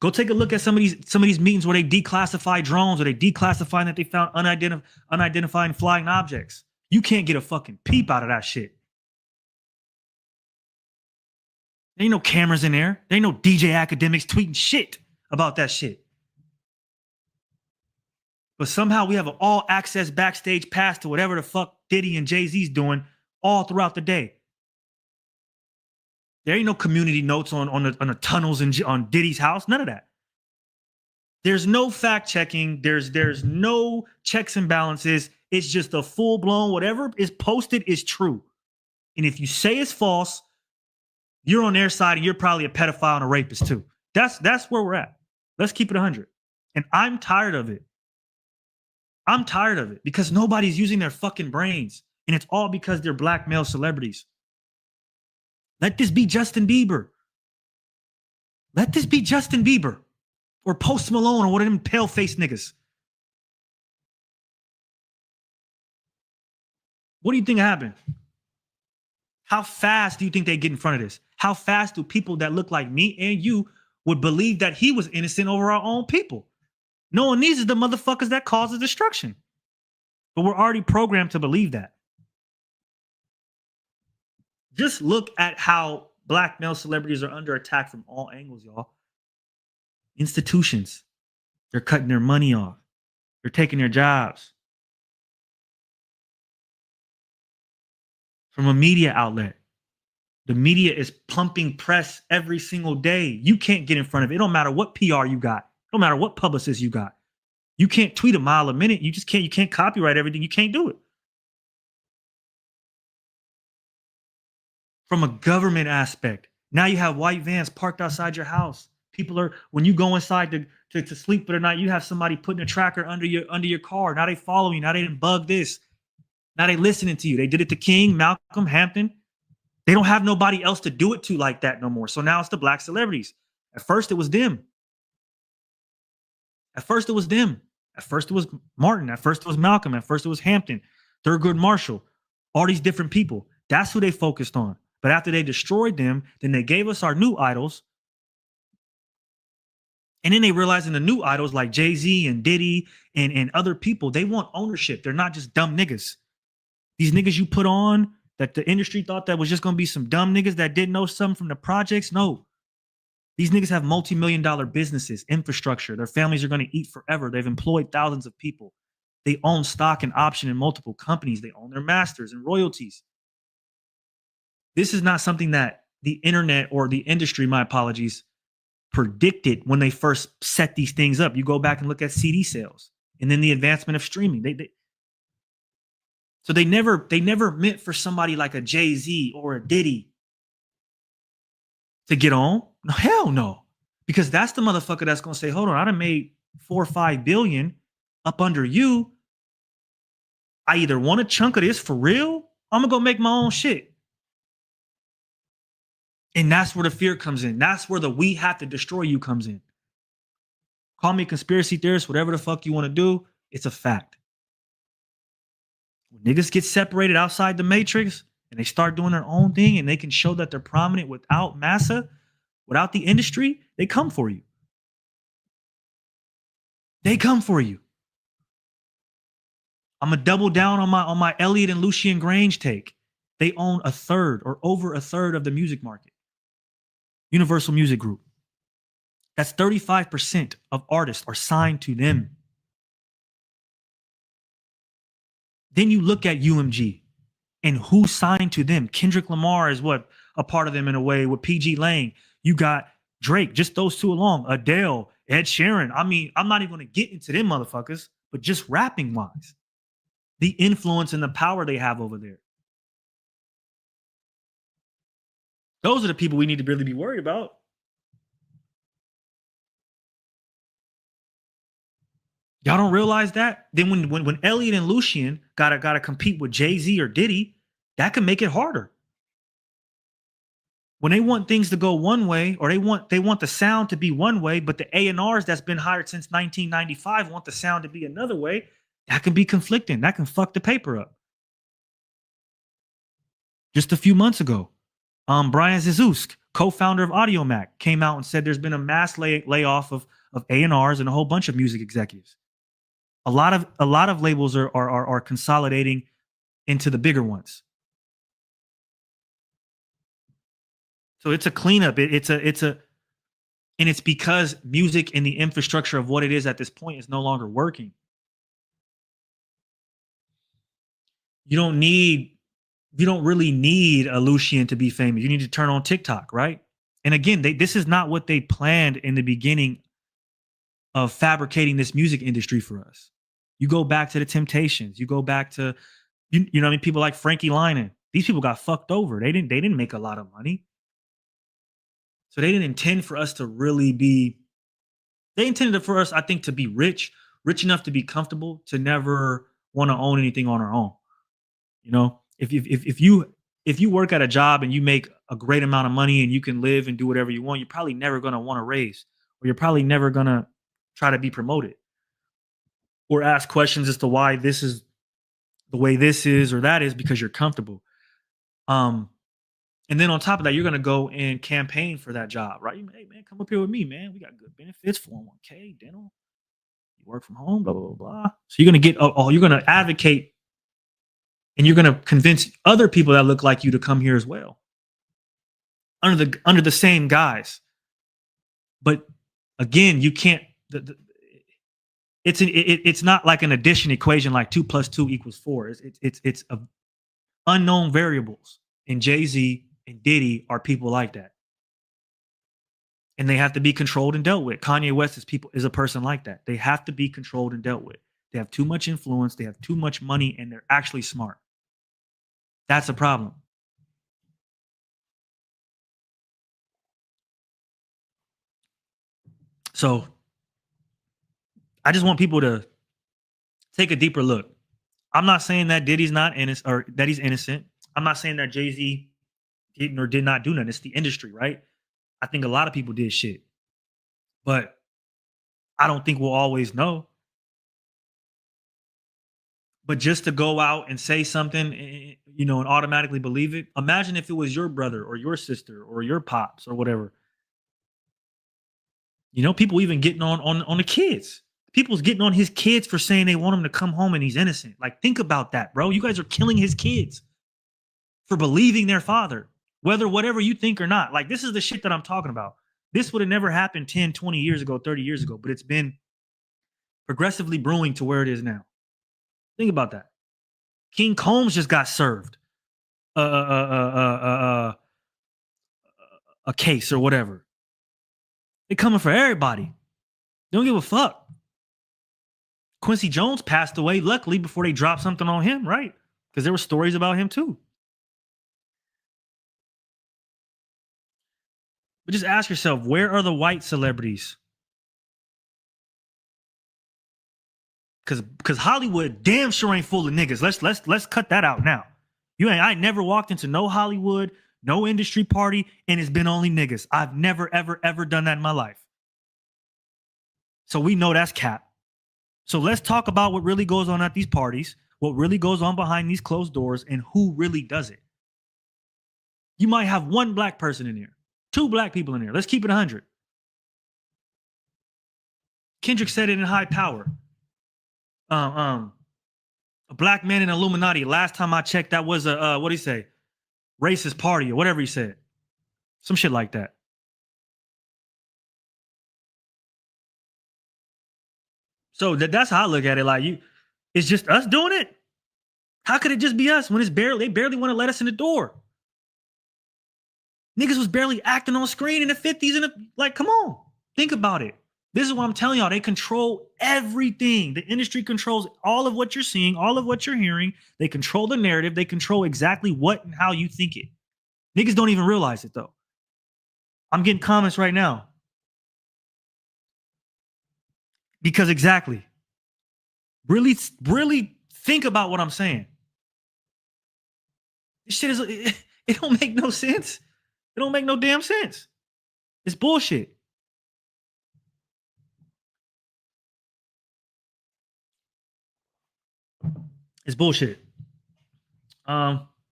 Go take a look at some of these meetings where they declassify drones or they declassify that they found unidentified flying objects. You can't get a fucking peep out of that shit. There ain't no cameras in there. There ain't no DJ academics tweeting shit about that shit. But somehow we have an all access backstage pass to whatever the fuck Diddy and Jay-Z's doing all throughout the day. There ain't no community notes on the tunnels and on Diddy's house. None of that. There's no fact checking. There's no checks and balances. It's just a full blown whatever is posted is true. And if you say it's false, you're on their side and you're probably a pedophile and a rapist too. That's where we're at. Let's keep it 100. And I'm tired of it. I'm tired of it because nobody's using their fucking brains. And it's all because they're black male celebrities. Let this be Justin Bieber. Let this be Justin Bieber or Post Malone or one of them pale-faced niggas. What do you think happened? How fast do you think they get in front of this? How fast do people that look like me and you would believe that he was innocent over our own people? Knowing these are the motherfuckers that cause the destruction. But we're already programmed to believe that. Just look at how black male celebrities are under attack from all angles, y'all. Institutions. They're cutting their money off. They're taking their jobs. From a media outlet. The media is pumping press every single day. You can't get in front of it. It don't matter what PR you got. It don't matter what publicist you got. You can't tweet a mile a minute. You just can't. You can't copyright everything. You can't do it. From a government aspect, now you have white vans parked outside your house. People are, when you go inside to sleep for the night, you have somebody putting a tracker under your car. Now they follow you. Now they didn't bug this. Now they listening to you. They did it to King, Malcolm, Hampton. They don't have nobody else to do it to like that no more. So now it's the black celebrities. At first it was them. At first it was them. At first it was Martin. At first it was Malcolm. At first it was Hampton, Thurgood Marshall, all these different people. That's who they focused on. But after they destroyed them, then they gave us our new idols. And then they realized in the new idols like Jay-Z and Diddy and other people, they want ownership. They're not just dumb niggas. These niggas you put on that the industry thought that was just going to be some dumb niggas that didn't know something from the projects. No. These niggas have multi-million-dollar businesses, infrastructure. Their families are going to eat forever. They've employed thousands of people. They own stock and option in multiple companies. They own their masters and royalties. This is not something that the internet or the industry, my apologies, predicted when they first set these things up. You go back and look at CD sales and then the advancement of streaming. So they never meant for somebody like a Jay-Z or a Diddy to get on. No, hell no. Because that's the motherfucker that's going to say, hold on, I done made 4 or 5 billion up under you. I either want a chunk of this for real, I'm going to go make my own shit. And that's where the fear comes in. That's where the we have to destroy you comes in. Call me a conspiracy theorist, whatever the fuck you want to do. It's a fact. When niggas get separated outside the matrix and they start doing their own thing and they can show that they're prominent without massa, without the industry, they come for you. They come for you. I'm going to double down on my Elliot and Lucian Grange take. They own a third or over a third of the music market. Universal Music Group. That's 35% of artists are signed to them. Then you look at UMG and who signed to them. Kendrick Lamar is what a part of them in a way with PG Lang. You got Drake, just those two along. Adele, Ed Sheeran. I mean, I'm not even going to get into them motherfuckers, but just rapping wise, the influence and the power they have over there. Those are the people we need to really be worried about. Y'all don't realize that? Then when Elliot and Lucian gotta compete with Jay-Z or Diddy, that can make it harder. When they want things to go one way, or they want the sound to be one way, but the A&Rs that's been hired since 1995 want the sound to be another way, that can be conflicting. That can fuck the paper up. Just a few months ago, Brian Zizusk co-founder of AudioMac, came out and said there's been a mass layoff of A&Rs and a whole bunch of music executives. A lot of labels are consolidating into the bigger ones. So it's a cleanup. It's a and it's because music and the infrastructure of what it is at this point is no longer working. You don't need you don't really need a Lucian to be famous. You need to turn on TikTok, right? And again, this is not what they planned in the beginning of fabricating this music industry for us. You go back to the Temptations. You go back to you know what I mean, people like Frankie Lyman. These people got fucked over. They didn't make a lot of money. So they didn't intend for us to really be they intended for us, I think, to be rich enough to be comfortable, to never want to own anything on our own. You know, if you work at a job and you make a great amount of money and you can live and do whatever you want, you're probably never gonna want to raise, or you're probably never gonna try to be promoted or ask questions as to why this is the way this is or that is, because you're comfortable. Um, and then on top of that, you're gonna go and campaign for that job, right? Hey man, come up here with me, man. We got good benefits, 401k, dental, you work from home, blah blah blah blah. So you're gonna get oh, you're gonna advocate and you're gonna convince other people that look like you to come here as well, under the same guise. But again, you can't. It's not like an addition equation like 2 plus 2 equals 4. It's unknown variables. And Jay Z and Diddy are people like that, and they have to be controlled and dealt with. Kanye West is a person like that. They have to be controlled and dealt with. They have too much influence. They have too much money, and they're actually smart. That's a problem. So I just want people to take a deeper look. I'm not saying that Diddy's not innocent or that he's innocent. I'm not saying that Jay Z didn't or did not do nothing. It's the industry, right? I think a lot of people did shit, but I don't think we'll always know. But just to go out and say something, and automatically believe it. Imagine if it was your brother or your sister or your pops or whatever. People even getting on the kids. People's getting on his kids for saying they want him to come home and he's innocent. Like, think about that, bro. You guys are killing his kids for believing their father, whatever you think or not. Like, this is the shit that I'm talking about. This would have never happened 10, 20 years ago, 30 years ago, but it's been progressively brewing to where it is now. Think about that. King Combs just got served a case or whatever. They coming for everybody. They don't give a fuck. Quincy Jones passed away, luckily, before they dropped something on him, right? Because there were stories about him too. But just ask yourself, where are the white celebrities? Because Hollywood damn sure ain't full of niggas. Let's cut that out now. I never walked into no Hollywood, no industry party, and it's been only niggas. I've never, ever, ever done that in my life. So we know that's cap. So let's talk about what really goes on at these parties, what really goes on behind these closed doors, and who really does it. You might have one black person in there, two black people in there. Let's keep it 100. Kendrick said it in High Power. A black man in Illuminati. Last time I checked, that was a what do you say, racist party or whatever he said, some shit like that. So that's how I look at it. Like, it's just us doing it. How could it just be us when they barely want to let us in the door? Niggas was barely acting on screen in the 50s like, come on, think about it. This is what I'm telling y'all. They control everything. The industry controls all of what you're seeing, all of what you're hearing. They control the narrative. They control exactly what and how you think it. Niggas don't even realize it though. I'm getting comments right now. Because exactly. Really, really think about what I'm saying. This shit it don't make no sense. It don't make no damn sense. It's bullshit. It's bullshit.